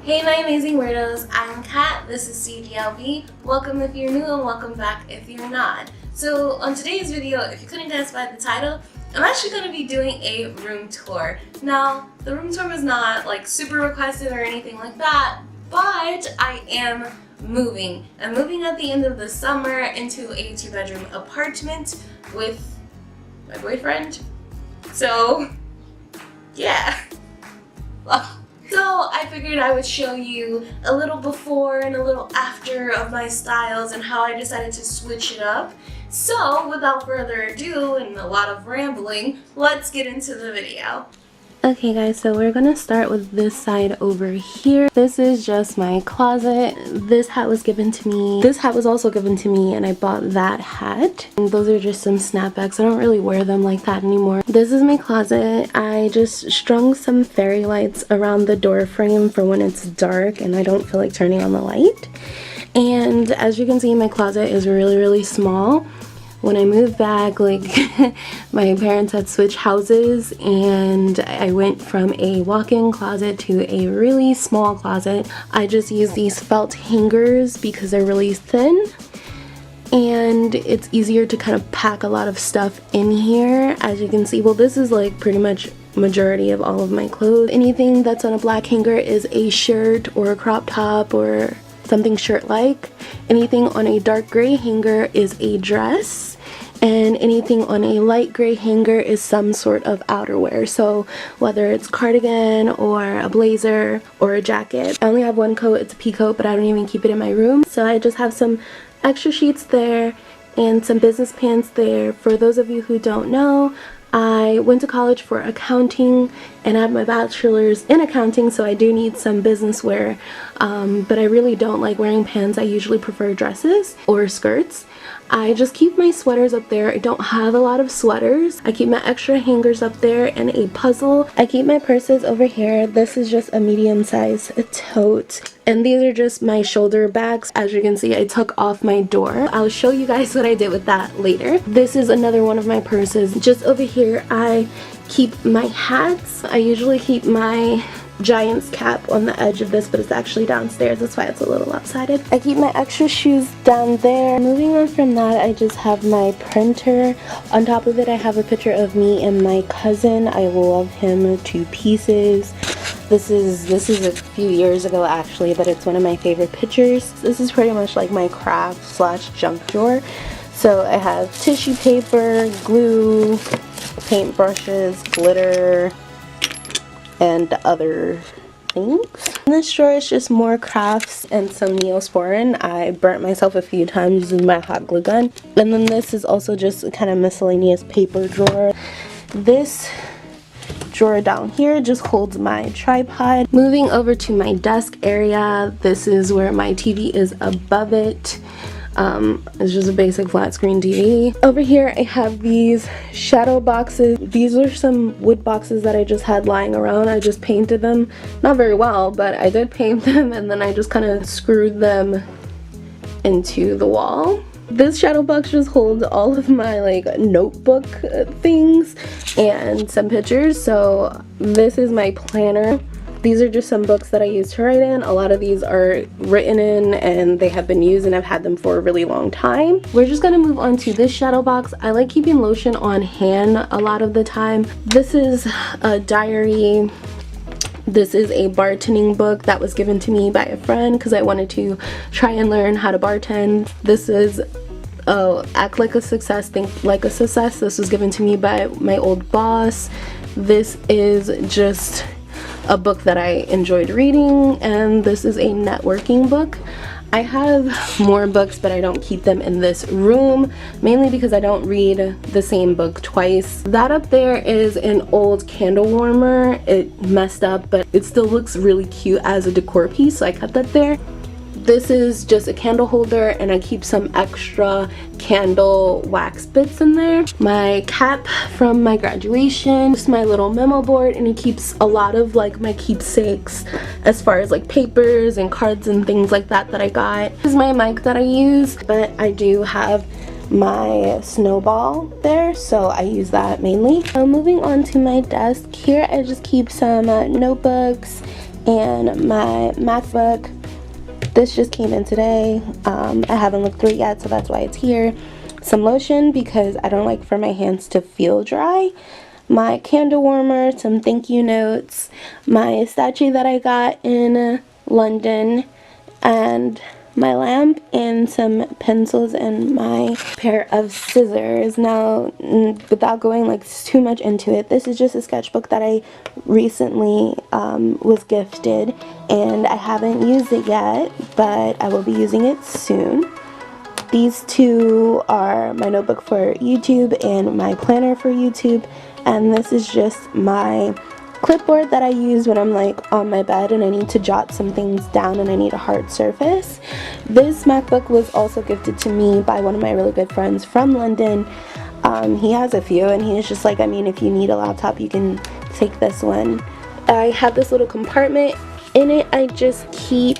Hey my amazing weirdos, I'm Kat, this is CDLB. Welcome if you're new and welcome back if you're not. So on today's video, if you couldn't guess by the title, I'm actually going to be doing a room tour. Now, the room tour was not like super requested or anything like that, but I am moving. I'm moving at the end of the summer into a 2-bedroom apartment with my boyfriend. So, yeah. So I figured I would show you a little before and a little after of my styles and how I decided to switch it up. So without further ado and a lot of rambling, let's get into the video. Okay guys, so we're gonna start with this side over here. This is just my closet. This hat was given to me. This hat was also given to me and I bought that hat. And those are just some snapbacks. I don't really wear them like that anymore. This is my closet. I just strung some fairy lights around the door frame for when it's dark and I don't feel like turning on the light. And as you can see, my closet is really small. When I moved back, like my parents had switched houses and I went from a walk-in closet to a really small closet. I just use these felt hangers because they're really thin and it's easier to kind of pack a lot of stuff in here. As you can see, well, this is like pretty much majority of all of my clothes. Anything that's on a black hanger is a shirt or a crop top or something shirt-like. Anything on a dark gray hanger is a dress. And anything on a light gray hanger is some sort of outerwear. So whether it's cardigan or a blazer or a jacket. I only have one coat, it's a pea coat, but I don't even keep it in my room. So I just have some extra sheets there and some business pants there. For those of you who don't know, I went to college for accounting and I have my bachelor's in accounting, so I do need some business wear. But I really don't like wearing pants. I usually prefer dresses or skirts. I just keep my sweaters up there. I don't have a lot of sweaters. I keep my extra hangers up there and a puzzle. I keep my purses over here. This is just a medium-sized tote. And these are just my shoulder bags. As you can see, I took off my door. I'll show you guys what I did with that later. This is another one of my purses. Just over here, I keep my hats. I usually keep my Giant's cap on the edge of this, but it's actually downstairs. That's why it's a little lopsided. I keep my extra shoes down there. Moving on from that, I just have my printer. On top of it, I have a picture of me and my cousin. I love him to pieces. This is a few years ago actually, but it's one of my favorite pictures. This is pretty much like my craft slash junk drawer. So I have tissue paper, glue, paint brushes, glitter, and other things. In this drawer is just more crafts and some Neosporin. I burnt myself a few times using my hot glue gun. And then this is also just a kind of miscellaneous paper drawer. This drawer down here just holds my tripod. Moving over to my desk area, this is where my TV is above it. It's just a basic flat screen TV. Over here I have these shadow boxes. These are some wood boxes that I just had lying around. I just painted them, not very well, but I did paint them and then I just kind of screwed them into the wall. This shadow box just holds all of my like notebook things and some pictures. So this is my planner. These are just some books that I use to write in. A lot of these are written in and they have been used and I've had them for a really long time. We're just gonna move on to this shadow box. I like keeping lotion on hand a lot of the time. This is a diary. This is a bartending book that was given to me by a friend because I wanted to try and learn how to bartend. This is Act Like a Success, Think Like a Success. This was given to me by my old boss. This is just a book that I enjoyed reading, and this is a networking book. I have more books, but I don't keep them in this room, mainly because I don't read the same book twice. That up there is an old candle warmer. It messed up, but it still looks really cute as a decor piece, so I kept that there. This is just a candle holder and I keep some extra candle wax bits in there. My cap from my graduation, just my little memo board, and it keeps a lot of like my keepsakes as far as like papers and cards and things like that that I got. This is my mic that I use, but I do have my snowball there, so I use that mainly. Moving on to my desk, here I just keep some notebooks and my MacBook. This just came in today. I haven't looked through it yet, so that's why it's here. Some lotion because I don't like for my hands to feel dry. My candle warmer, some thank you notes, my statue that I got in London, and my lamp, and some pencils, and my pair of scissors. Now, without going like too much into it, this is just a sketchbook that I recently was gifted, and I haven't used it yet, but I will be using it soon. These two are my notebook for YouTube and my planner for YouTube, and this is just my clipboard that I use when I'm like on my bed and I need to jot some things down and I need a hard surface. This MacBook was also gifted to me by one of my really good friends from London. He has a few, and he's just like, I mean, if you need a laptop, you can take this one. I have this little compartment. In it, I just keep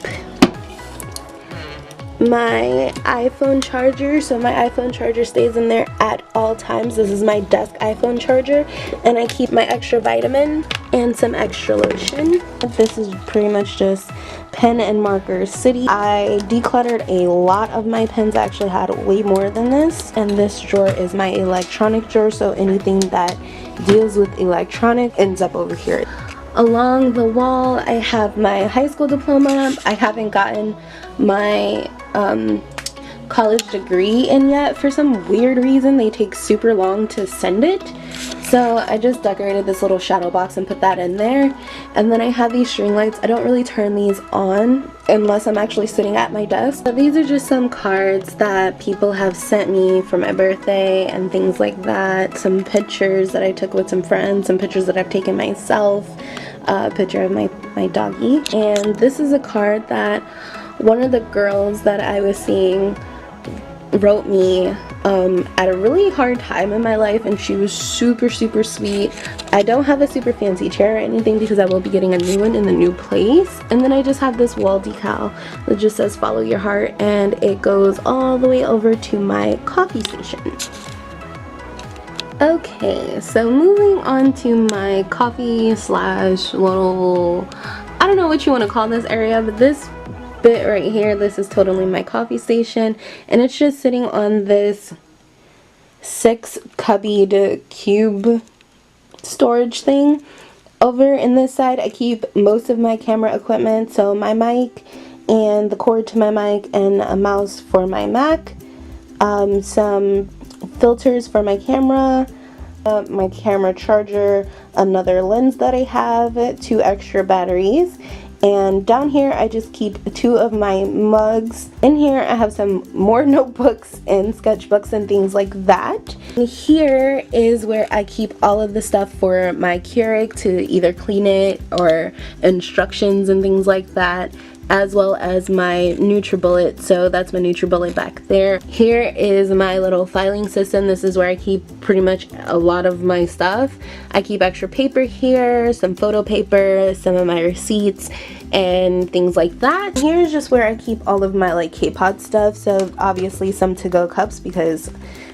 my iPhone charger, so my iPhone charger stays in there at all times. This is my desk iPhone charger, and I keep my extra vitamin and some extra lotion. This is pretty much just pen and marker city. I decluttered a lot of my pens. I actually had way more than this, and this drawer is my electronic drawer, so anything that deals with electronic ends up over here. Along the wall, I have my high school diploma. I haven't gotten my college degree in yet. For some weird reason, they take super long to send it. So I just decorated this little shadow box and put that in there. And then I have these string lights. I don't really turn these on unless I'm actually sitting at my desk. But these are just some cards that people have sent me for my birthday and things like that. Some pictures that I took with some friends, some pictures that I've taken myself, a picture of my doggy. And this is a card that one of the girls that I was seeing wrote me at a really hard time in my life, and she was super sweet. I don't have a super fancy chair or anything because I will be getting a new one in the new place. And then I just have this wall decal that just says follow your heart, and it goes all the way over to my coffee station. Okay, so moving on to my coffee slash little, I don't know what you want to call this area, but this bit right here, this is totally my coffee station, and it's just sitting on this 6 cubbied cube storage thing. Over in this side, I keep most of my camera equipment, so my mic and the cord to my mic and a mouse for my Mac, some filters for my camera charger, another lens that I have, 2 extra batteries. And down here I just keep 2 of my mugs. In here I have some more notebooks and sketchbooks and things like that. And here is where I keep all of the stuff for my Keurig to either clean it or instructions and things like that, as well as my NutriBullet. So that's my NutriBullet back there. Here is my little filing system. This is where I keep pretty much a lot of my stuff. I keep extra paper here, some photo paper, some of my receipts, and things like that. Here's just where I keep all of my like K-Pod stuff. So obviously some to-go cups because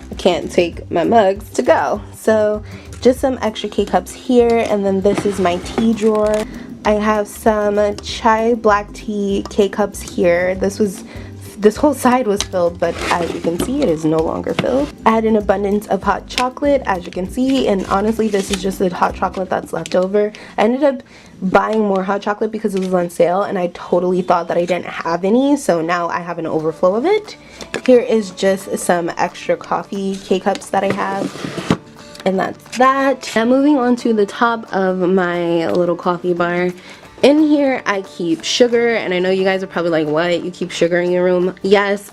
I can't take my mugs to go. So just some extra K-Cups here, and then this is my tea drawer. I have some chai black tea K-Cups here. This whole side was filled, but as you can see, it is no longer filled. I had an abundance of hot chocolate, as you can see, and honestly, this is just the hot chocolate that's left over. I ended up buying more hot chocolate because it was on sale, and I totally thought that I didn't have any, so now I have an overflow of it. Here is just some extra coffee K-Cups that I have. And that's that. Now moving on to the top of my little coffee bar. In here I keep sugar, and I know you guys are probably like, what? You keep sugar in your room? Yes.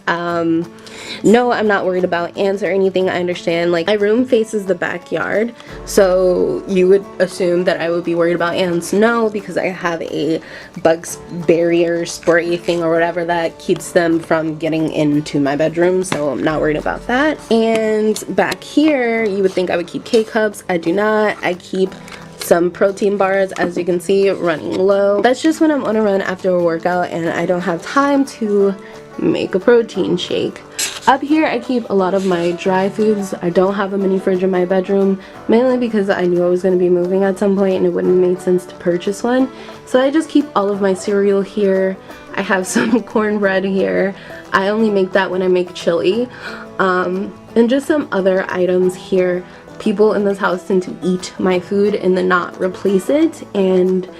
No, I'm not worried about ants or anything. I understand, like, my room faces the backyard, so you would assume that I would be worried about ants. No, because I have a bug barrier spray thing or whatever that keeps them from getting into my bedroom, so I'm not worried about that. And back here, you would think I would keep K-Cups. I do not. I keep some protein bars, as you can see, running low. That's just when I'm on a run after a workout and I don't have time to make a protein shake. Up here I keep a lot of my dry foods. I don't have a mini fridge in my bedroom, mainly because I knew I was going to be moving at some point and it wouldn't make sense to purchase one. So I just keep all of my cereal here. I have some cornbread here. I only make that when I make chili. And just some other items here. People in this house tend to eat my food and then not replace it, and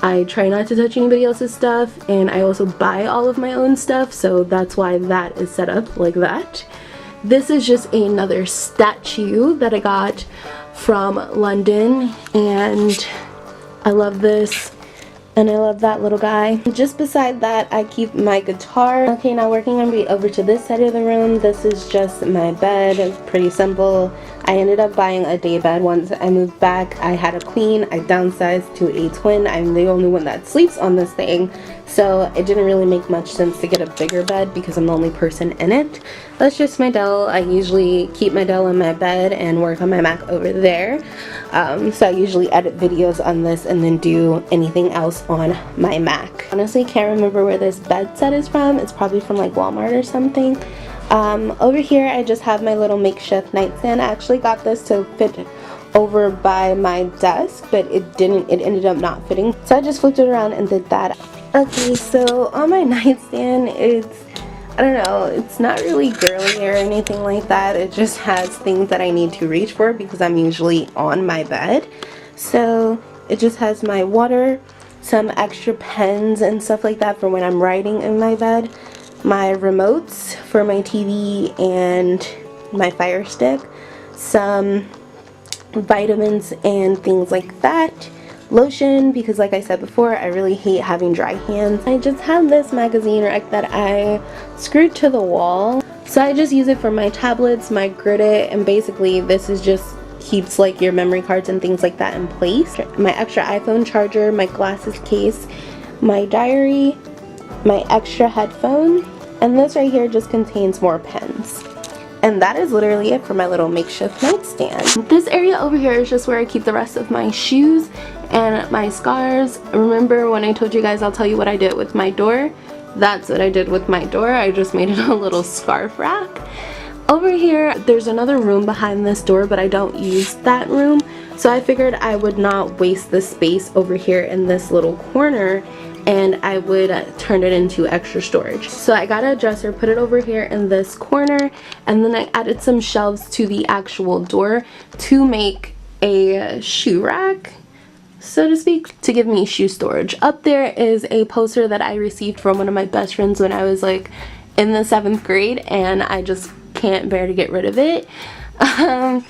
I try not to touch anybody else's stuff, and I also buy all of my own stuff, so that's why that is set up like that. This is just another statue that I got from London, and I love this, and I love that little guy. Just beside that, I keep my guitar. Okay, now we're going to be over to this side of the room. This is just my bed. It's pretty simple. I ended up buying a day bed once I moved back. I had a queen. I downsized to a twin. I'm the only one that sleeps on this thing, so it didn't really make much sense to get a bigger bed because I'm the only person in it. That's just my Dell. I usually keep my Dell on my bed and work on my Mac over there. So I usually edit videos on this and then do anything else on my Mac. Honestly, can't remember where this bed set is from. It's probably from like Walmart or something. Over here I just have my little makeshift nightstand. I actually got this to fit over by my desk, but it ended up not fitting, so I just flipped it around and did that. Okay, so on my nightstand, I don't know, it's not really girly or anything like that. It just has things that I need to reach for because I'm usually on my bed. So it just has my water, some extra pens and stuff like that for when I'm writing in my bed, my remotes for my TV and my Fire Stick, some vitamins and things like that, lotion, because like I said before, I really hate having dry hands. I just have this magazine rack that I screwed to the wall, so I just use it for my tablets, my Gridit, and basically this is just keeps like your memory cards and things like that in place. My extra iPhone charger, my glasses case, my diary, my extra headphone, and this right here just contains more pens. And that is literally it for my little makeshift nightstand. This area over here is just where I keep the rest of my shoes and my scarves. Remember when I told you guys I'll tell you what I did with my door? That's what I did with my door. I just made it a little scarf rack. Over here, there's another room behind this door, but I don't use that room. So I figured I would not waste the space over here in this little corner, and I would turn it into extra storage. So I got a dresser, put it over here in this corner, and then I added some shelves to the actual door to make a shoe rack, so to speak, to give me shoe storage. Up there is a poster that I received from one of my best friends when I was like in the 7th grade, and I just can't bear to get rid of it. A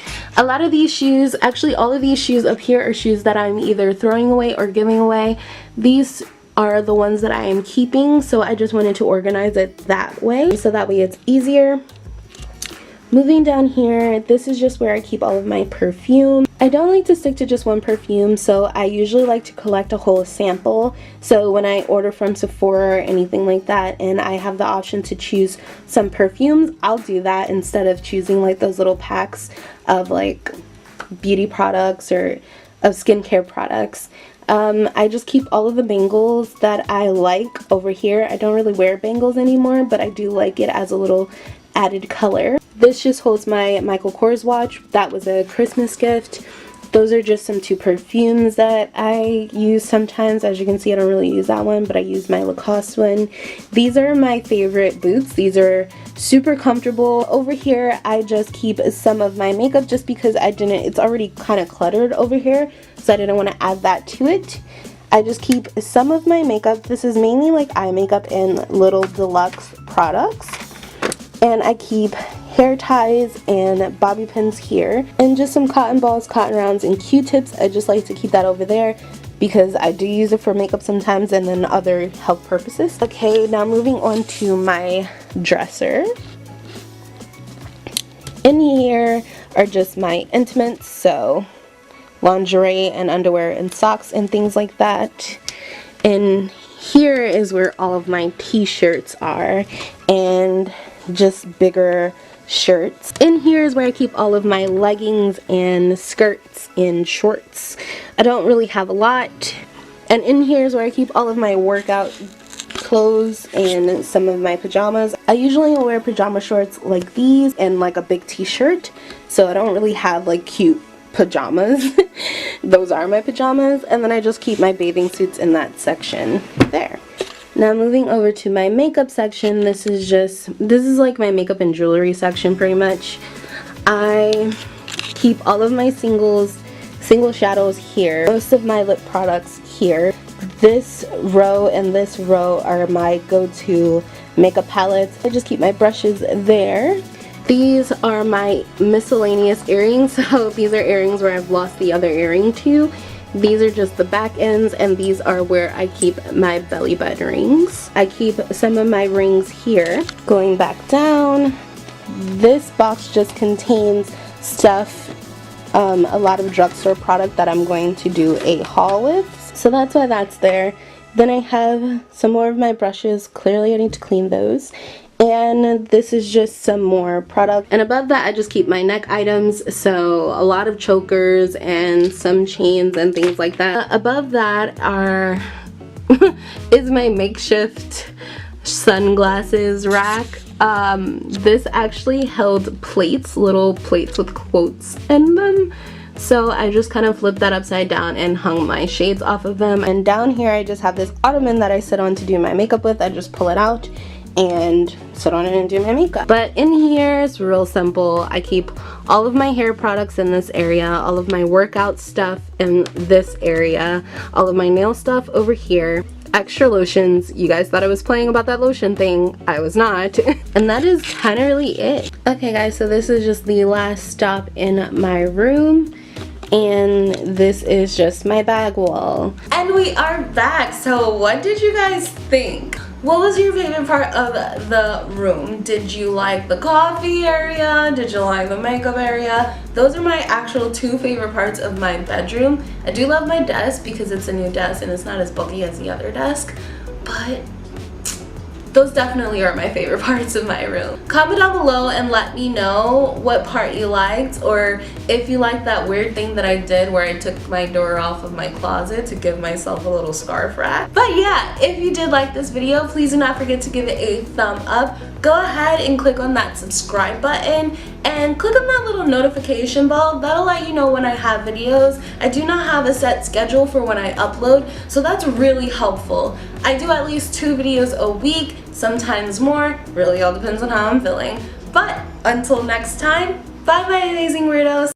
lot of these shoes, actually all of these shoes up here are shoes that I'm either throwing away or giving away. These are the ones that I am keeping, so I just wanted to organize it that way, so that way it's easier. Moving down here, this is just where I keep all of my perfume. I don't like to stick to just one perfume, so I usually like to collect a whole sample. So when I order from Sephora or anything like that, and I have the option to choose some perfumes, I'll do that instead of choosing like those little packs of like beauty products or of skincare products. I just keep all of the bangles that I like over here. I don't really wear bangles anymore, but I do like it as a little added color. This just holds my Michael Kors watch. That was a Christmas gift. Those are just some 2 perfumes that I use sometimes. As you can see, I don't really use that one, but I use my Lacoste one. These are my favorite boots. These are super comfortable. Over here, I just keep some of my makeup just because it's already kind of cluttered over here, so I didn't want to add that to it. I just keep some of my makeup. This is mainly like eye makeup and little deluxe products. And I keep hair ties and bobby pins here, and just some cotton balls, cotton rounds, and Q-tips. I just like to keep that over there because I do use it for makeup sometimes and then other health purposes. Okay, now moving on to my dresser. In here are just my intimates, so lingerie and underwear and socks and things like that. And here is where all of my t-shirts are and just bigger shirts. In here is where I keep all of my leggings and skirts and shorts. I don't really have a lot. And in here is where I keep all of my workout clothes and some of my pajamas. I usually wear pajama shorts like these and like a big t-shirt, so I don't really have like cute pajamas. Those are my pajamas, and then I just keep my bathing suits in that section there. Now moving over to my makeup section, this is like my makeup and jewelry section pretty much. I keep all of my single shadows here, most of my lip products here. This row and this row are my go-to makeup palettes. I just keep my brushes there. These are my miscellaneous earrings, so these are earrings where I've lost the other earring to. These are just the back ends, and these are where I keep my belly button rings. I keep some of my rings here. Going back down, this box just contains stuff, a lot of drugstore product that I'm going to do a haul with. So that's why that's there. Then I have some more of my brushes. Clearly I need to clean those. And this is just some more product. And above that I just keep my neck items, so a lot of chokers and some chains and things like that. Above that is my makeshift sunglasses rack. This actually held plates, little plates with quotes in them. So I just kind of flipped that upside down and hung my shades off of them. And down here I just have this ottoman that I sit on to do my makeup with. I just pull it out and sit on it and do my makeup. But in here it's real simple. I keep all of my hair products in this area, all of my workout stuff in this area, all of my nail stuff over here, extra lotions. You guys thought I was playing about that lotion thing. I was not. And that is kind of really it. Okay guys, so this is just the last stop in my room. And this is just my bag wall. And we are back. So what did you guys think? What was your favorite part of the room? Did you like the coffee area? Did you like the makeup area? Those are my actual two favorite parts of my bedroom. I do love my desk because it's a new desk and it's not as bulky as the other desk, but those definitely are my favorite parts of my room. Comment down below and let me know what part you liked, or if you liked that weird thing that I did where I took my door off of my closet to give myself a little scarf rack. But yeah, if you did like this video, please do not forget to give it a thumb up. Go ahead and click on that subscribe button and click on that little notification bell. That'll let you know when I have videos. I do not have a set schedule for when I upload, so that's really helpful. I do at least 2 videos a week, sometimes more. Really all depends on how I'm feeling. But until next time, bye bye amazing weirdos.